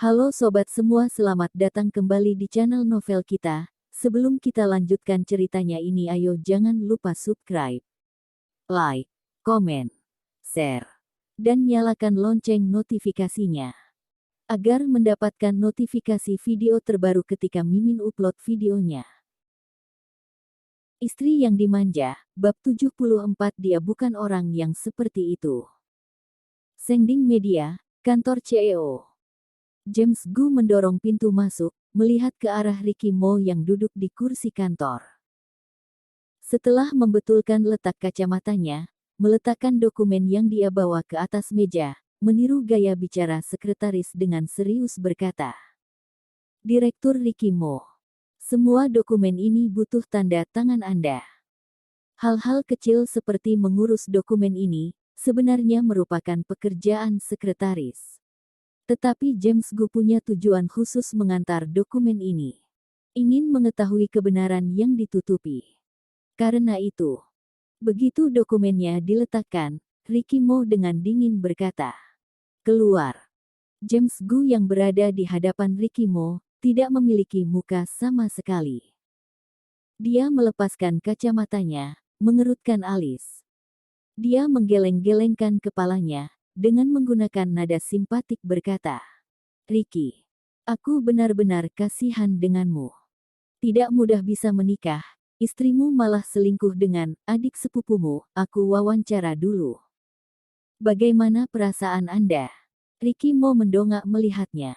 Halo sobat semua, selamat datang kembali di channel novel kita. Sebelum kita lanjutkan ceritanya ini, ayo jangan lupa subscribe, like, komen, share, dan nyalakan lonceng notifikasinya agar mendapatkan notifikasi video terbaru ketika Mimin upload videonya. Istri yang dimanja, bab 74. Dia bukan orang yang seperti itu. Sending Media, kantor CEO. James Gu mendorong pintu masuk, melihat ke arah Ricky Mo yang duduk di kursi kantor. Setelah membetulkan letak kacamatanya, meletakkan dokumen yang dia bawa ke atas meja, meniru gaya bicara sekretaris dengan serius berkata, "Direktur Ricky Mo, semua dokumen ini butuh tanda tangan Anda. Hal-hal kecil seperti mengurus dokumen ini, sebenarnya merupakan pekerjaan sekretaris. Tetapi James Gu punya tujuan khusus mengantar dokumen ini. Ingin mengetahui kebenaran yang ditutupi. Karena itu, begitu dokumennya diletakkan, Ricky Mo dengan dingin berkata, 'Keluar.' James Gu yang berada di hadapan Ricky Mo, tidak memiliki muka sama sekali. Dia melepaskan kacamatanya, mengerutkan alis. Dia menggeleng-gelengkan kepalanya, dengan menggunakan nada simpatik berkata, 'Ricky, aku benar-benar kasihan denganmu. Tidak mudah bisa menikah, istrimu malah selingkuh dengan adik sepupumu, aku wawancara dulu. Bagaimana perasaan Anda?' Ricky Mo mendongak melihatnya.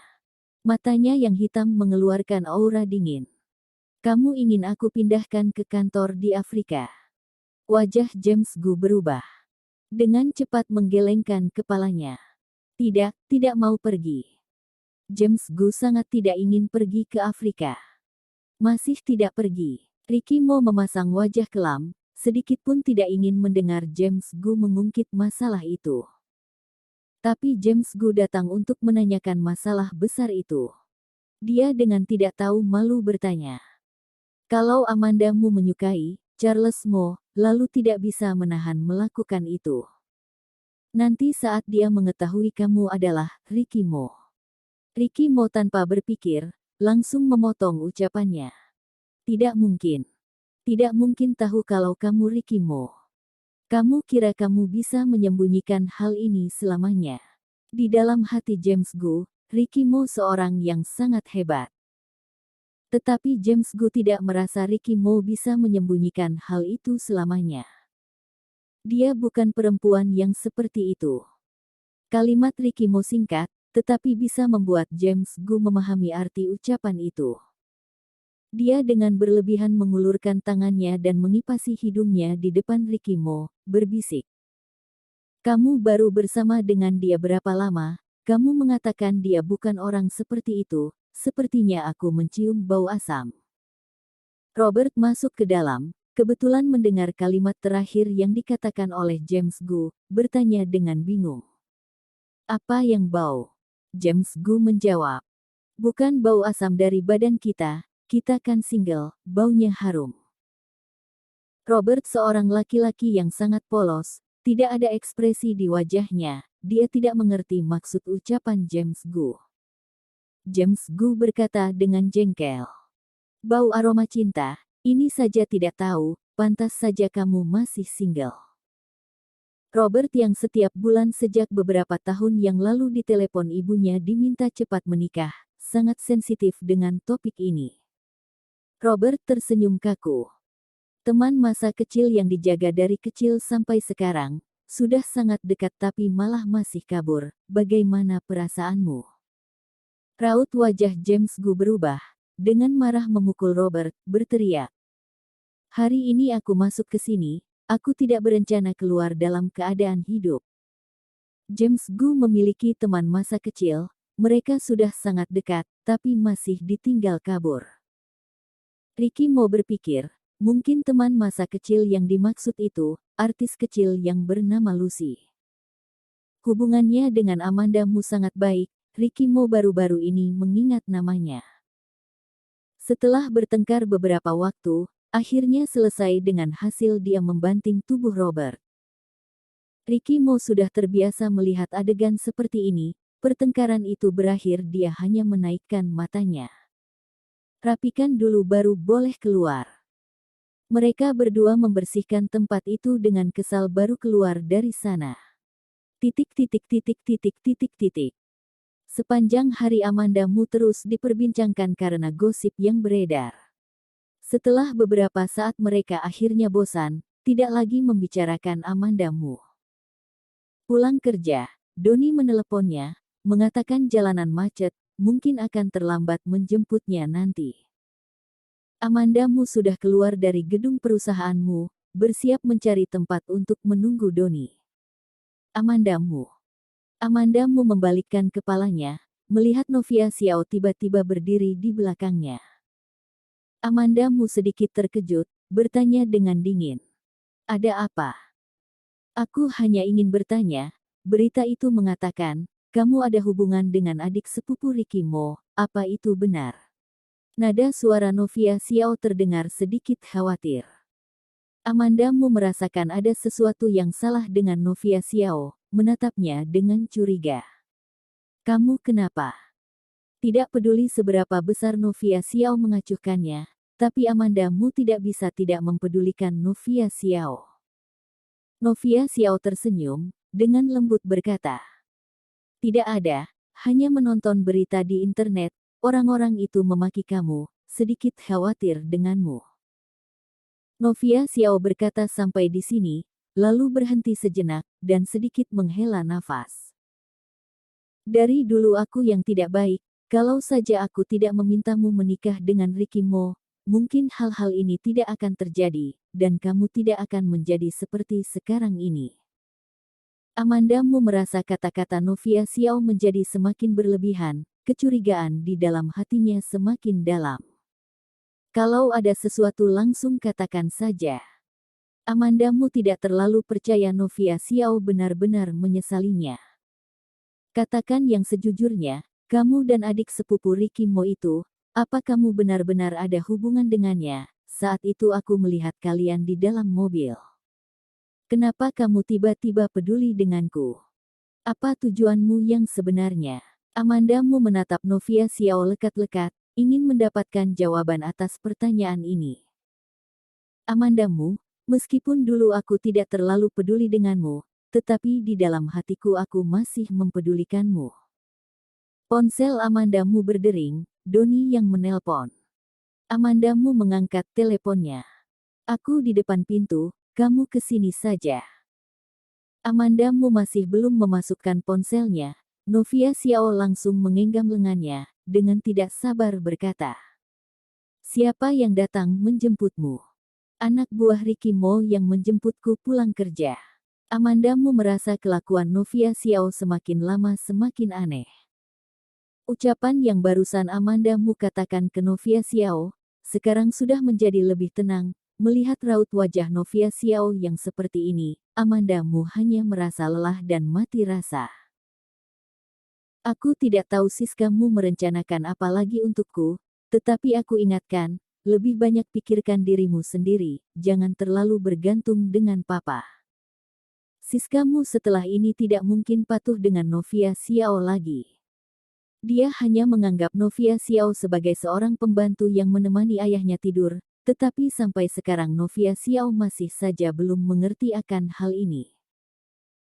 Matanya yang hitam mengeluarkan aura dingin. 'Kamu ingin aku pindahkan ke kantor di Afrika?' Wajah James Gu berubah. Dengan cepat menggelengkan kepalanya. Tidak mau pergi. James Gu sangat tidak ingin pergi ke Afrika. Masih tidak pergi. Ricky Mo memasang wajah kelam, sedikit pun tidak ingin mendengar James Gu mengungkit masalah itu. Tapi James Gu datang untuk menanyakan masalah besar itu. Dia dengan tidak tahu malu bertanya, 'Kalau Amandamu menyukai Charles Mo, lalu tidak bisa menahan melakukan itu. Nanti saat dia mengetahui kamu adalah Ricky Mo.' Ricky Mo tanpa berpikir, langsung memotong ucapannya. 'Tidak mungkin. Tidak mungkin tahu kalau kamu Ricky Mo. Kamu kira kamu bisa menyembunyikan hal ini selamanya?' Di dalam hati James Gu, Ricky Mo seorang yang sangat hebat. Tetapi James Gu tidak merasa Ricky Mo bisa menyembunyikan hal itu selamanya. Dia bukan perempuan yang seperti itu. Kalimat Ricky Mo singkat, tetapi bisa membuat James Gu memahami arti ucapan itu. Dia dengan berlebihan mengulurkan tangannya dan mengipasi hidungnya di depan Ricky Mo, berbisik, 'Kamu baru bersama dengan dia berapa lama? Kamu mengatakan dia bukan orang seperti itu, sepertinya aku mencium bau asam.' Robert masuk ke dalam, kebetulan mendengar kalimat terakhir yang dikatakan oleh James Gu, bertanya dengan bingung. 'Apa yang bau?' James Gu menjawab, 'Bukan bau asam dari badan kita kan single, baunya harum.' Robert seorang laki-laki yang sangat polos, tidak ada ekspresi di wajahnya, dia tidak mengerti maksud ucapan James Gu. James Gu berkata dengan jengkel, 'Bau aroma cinta, ini saja tidak tahu, pantas saja kamu masih single.' Robert yang setiap bulan sejak beberapa tahun yang lalu ditelepon ibunya diminta cepat menikah, sangat sensitif dengan topik ini. Robert tersenyum kaku. Teman masa kecil yang dijaga dari kecil sampai sekarang, sudah sangat dekat tapi malah masih kabur, bagaimana perasaanmu? Raut wajah James Gu berubah, dengan marah memukul Robert, berteriak, 'Hari ini aku masuk ke sini, aku tidak berencana keluar dalam keadaan hidup.' James Gu memiliki teman masa kecil, mereka sudah sangat dekat, tapi masih ditinggal kabur. Ricky Mo berpikir, mungkin teman masa kecil yang dimaksud itu, artis kecil yang bernama Lucy. Hubungannya dengan Amanda Mu sangat baik, Ricky Mo baru-baru ini mengingat namanya. Setelah bertengkar beberapa waktu, akhirnya selesai dengan hasil dia membanting tubuh Robert. Ricky Mo sudah terbiasa melihat adegan seperti ini, pertengkaran itu berakhir dia hanya menaikkan matanya. Rapikan dulu baru boleh keluar. Mereka berdua membersihkan tempat itu dengan kesal baru keluar dari sana. Titik titik titik titik titik titik. Sepanjang hari Amanda Mu terus diperbincangkan karena gosip yang beredar. Setelah beberapa saat mereka akhirnya bosan, tidak lagi membicarakan Amanda Mu. Pulang kerja, Doni meneleponnya, mengatakan jalanan macet, mungkin akan terlambat menjemputnya nanti. Amanda Mu sudah keluar dari gedung perusahaanmu, bersiap mencari tempat untuk menunggu Doni. Amanda Mu membalikkan kepalanya, melihat Novia Xiao tiba-tiba berdiri di belakangnya. Amanda Mu sedikit terkejut, bertanya dengan dingin. Ada apa? Aku hanya ingin bertanya, berita itu mengatakan, kamu ada hubungan dengan adik sepupu Ricky Mo, apa itu benar? Nada suara Novia Xiao terdengar sedikit khawatir. Amanda Mu merasakan ada sesuatu yang salah dengan Novia Xiao, menatapnya dengan curiga. Kamu kenapa? Tidak peduli seberapa besar Novia Xiao mengacuhkannya, tapi Amanda Mu tidak bisa tidak mempedulikan Novia Xiao. Novia Xiao tersenyum, dengan lembut berkata. Tidak ada, hanya menonton berita di internet. Orang-orang itu memaki kamu, sedikit khawatir denganmu. Novia Xiao berkata sampai di sini, lalu berhenti sejenak, dan sedikit menghela nafas. Dari dulu aku yang tidak baik, kalau saja aku tidak memintamu menikah dengan Ricky Mo, mungkin hal-hal ini tidak akan terjadi, dan kamu tidak akan menjadi seperti sekarang ini. Amanda Mu merasa kata-kata Novia Xiao menjadi semakin berlebihan, kecurigaan di dalam hatinya semakin dalam. Kalau ada sesuatu langsung katakan saja. Amanda Mu tidak terlalu percaya Novia Xiao benar-benar menyesalinya. Katakan yang sejujurnya, kamu dan adik sepupu Ricky Mo itu, apa kamu benar-benar ada hubungan dengannya? Saat itu aku melihat kalian di dalam mobil. Kenapa kamu tiba-tiba peduli denganku? Apa tujuanmu yang sebenarnya? Amanda Mu menatap Novia Xiao lekat-lekat, ingin mendapatkan jawaban atas pertanyaan ini. Amanda Mu, meskipun dulu aku tidak terlalu peduli denganmu, tetapi di dalam hatiku aku masih mempedulikanmu. Ponsel Amanda Mu berdering, Doni yang menelpon. Amanda Mu mengangkat teleponnya. Aku di depan pintu, kamu kesini saja. Amanda Mu masih belum memasukkan ponselnya. Novia Xiao langsung menggenggam lengannya, dengan tidak sabar berkata. Siapa yang datang menjemputmu? Anak buah Ricky Mo yang menjemputku pulang kerja. Amanda Mu merasa kelakuan Novia Xiao semakin lama semakin aneh. Ucapan yang barusan Amanda Mu katakan ke Novia Xiao, sekarang sudah menjadi lebih tenang. Melihat raut wajah Novia Xiao yang seperti ini, Amanda Mu hanya merasa lelah dan mati rasa. Aku tidak tahu kamu merencanakan apa lagi untukku, tetapi aku ingatkan, lebih banyak pikirkan dirimu sendiri, jangan terlalu bergantung dengan papa. Kamu setelah ini tidak mungkin patuh dengan Novia Xiao lagi. Dia hanya menganggap Novia Xiao sebagai seorang pembantu yang menemani ayahnya tidur, tetapi sampai sekarang Novia Xiao masih saja belum mengerti akan hal ini.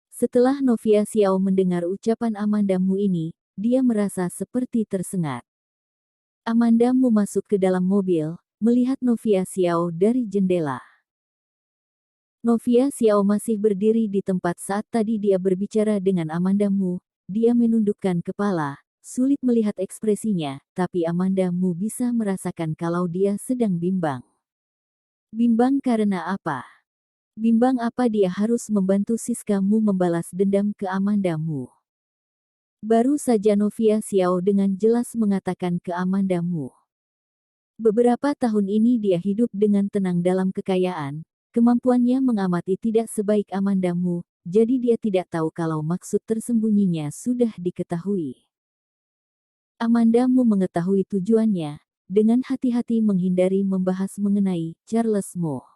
Setelah Novia Xiao mendengar ucapan Amanda Mu ini, dia merasa seperti tersengat. Amanda Mu masuk ke dalam mobil, melihat Novia Xiao dari jendela. Novia Xiao masih berdiri di tempat saat tadi dia berbicara dengan Amanda Mu. Dia menundukkan kepala, sulit melihat ekspresinya, tapi Amanda Mu bisa merasakan kalau dia sedang bimbang. Bimbang karena apa? Bimbang apa dia harus membantu kamu membalas dendam ke Amanda Mu. Baru saja Novia Xiao dengan jelas mengatakan ke Amanda Mu. Beberapa tahun ini dia hidup dengan tenang dalam kekayaan, kemampuannya mengamati tidak sebaik Amanda Mu, jadi dia tidak tahu kalau maksud tersembunyinya sudah diketahui. Amanda Mu mengetahui tujuannya, dengan hati-hati menghindari membahas mengenai Charles Mo.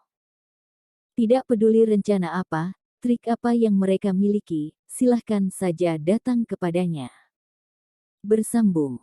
Tidak peduli rencana apa, trik apa yang mereka miliki, silahkan saja datang kepadanya. Bersambung.